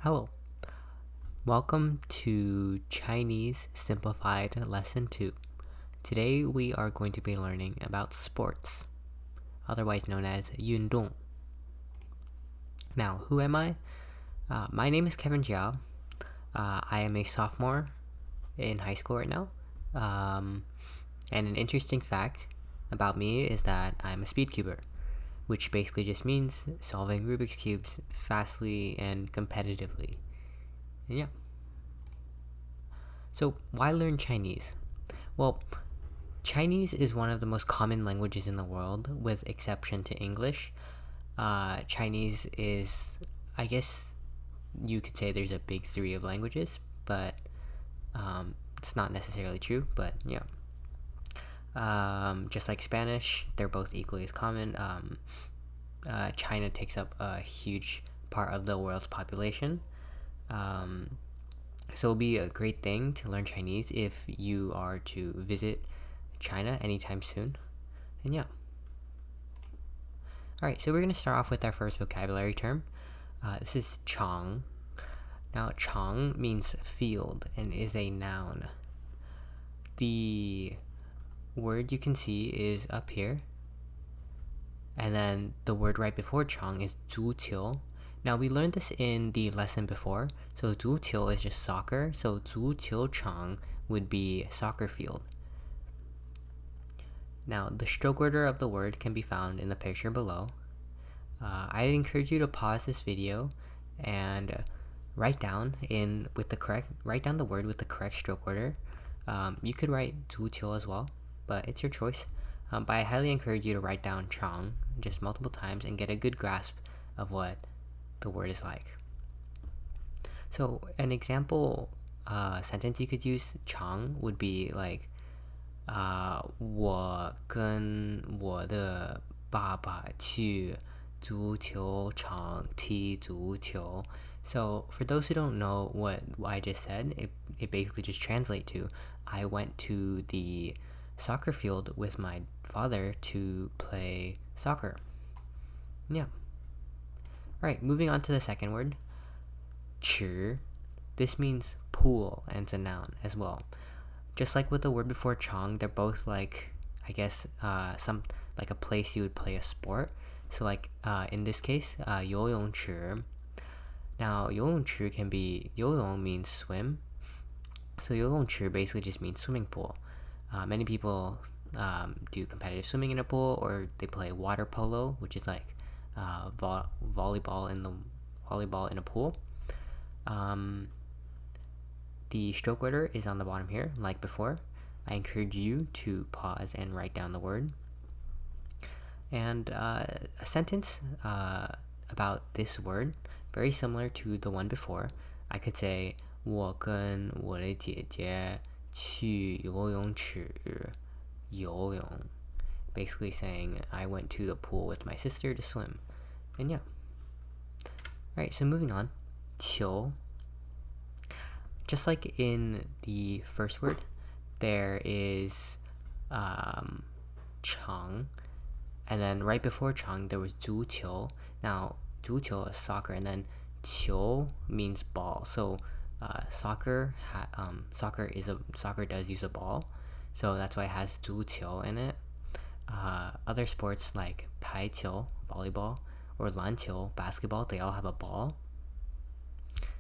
Hello. Welcome to Chinese Simplified Lesson 2. Today we are going to be learning about sports, otherwise known as 运动. Now, who am I? My name is Kevin Jiao. I am a sophomore in high school right now. And an interesting fact about me is that I'm a speedcuber, which basically just means solving Rubik's Cubes fastly and competitively. And yeah. So, why learn Chinese? Well, Chinese is one of the most common languages in the world, with exception to English. Chinese is, I guess you could say there's a big three of languages, but it's not necessarily true, but yeah. Just like Spanish, they're both equally as common. China takes up a huge part of the world's population. So it'll be a great thing to learn Chinese if you are to visit China anytime soon. And yeah. Alright, so we're going to start off with our first vocabulary term. This is Chong. Now, Chong means field and is a noun. The word you can see is up here. And then the word right before Chong is 足球. Now, we learned this in the lesson before. So 足球 is just soccer. So 足球场 would be soccer field. Now, the stroke order of the word can be found in the picture below. I'd encourage you to pause this video and write down the word with the correct stroke order. You could write 足球 as well, but it's your choice. But I highly encourage you to write down Chong just multiple times and get a good grasp of what the word is like. So an example sentence you could use Chong would be like 我跟我的爸爸去足球场踢足球. So for those who don't know what I just said, it basically just translates to I went to the soccer field with my father to play soccer. Yeah. Alright, moving on to the second word. 池. This means pool and it's a noun as well. Just like with the word before Chong, they're both like, I guess, some like a place you would play a sport. So like in this case, 游泳池. Now, 游泳池 can be, 游泳 means swim. So 游泳池 basically just means swimming pool. Many people do competitive swimming in a pool, or they play water polo, which is like volleyball in a pool. The stroke order is on the bottom here, like before. I encourage you to pause and write down the word. And a sentence about this word, very similar to the one before. I could say 我跟我的姐姐去游泳池游泳. Basically saying I went to the pool with my sister to swim. And yeah. Alright, so moving on. 球. Just like in the first word, there is Chong, and then right before Chong there was 足球. Now 足球 is soccer, and then 球 means ball. So soccer does use a ball, so that's why it has 足球 in it. Other sports like 排球 volleyball or 篮球 basketball, they all have a ball.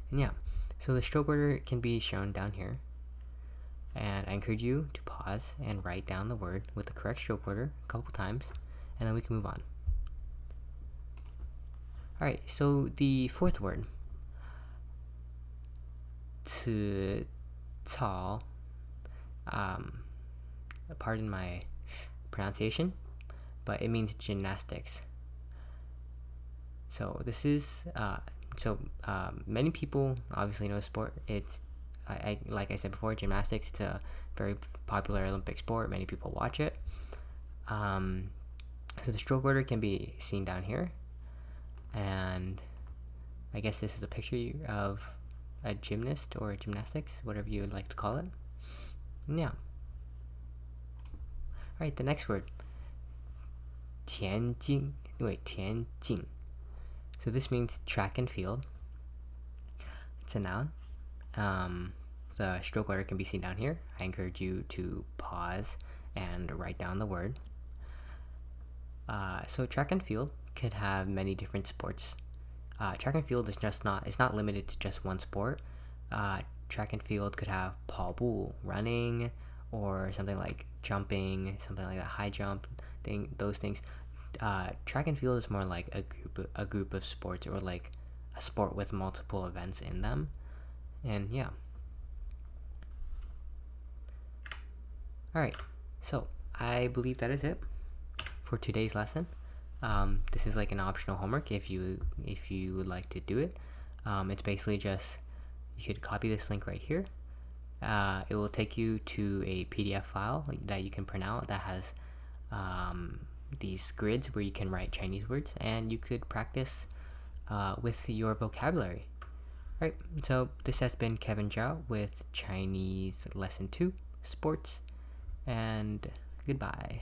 And yeah, so the stroke order can be shown down here. And I encourage you to pause and write down the word with the correct stroke order a couple times, and then we can move on. Alright, so the fourth word. 吃草. Pardon my pronunciation, but it means gymnastics. So this is many people obviously know sport. It's like I said before, gymnastics. It's a very popular Olympic sport. Many people watch it. So the stroke order can be seen down here, and I guess this is a picture of a gymnast or gymnastics, whatever you would like to call it. Yeah. Alright, the next word. 田径. So this means track and field. It's a noun. The stroke order can be seen down here. I encourage you to pause and write down the word. So track and field could have many different sports. Track and field is not limited to just one sport. Track and field could have 跑步, running, or something like jumping, something like that, high jump those things. Track and field is more like a group of sports, or like a sport with multiple events in them. And yeah. Alright, so I believe that is it for today's lesson. This is like an optional homework if you would like to do it. It's basically just, you could copy this link right here. It will take you to a PDF file that you can print out that has these grids where you can write Chinese words, and you could practice with your vocabulary. Alright, so this has been Kevin Zhao with Chinese Lesson 2, Sports, and goodbye.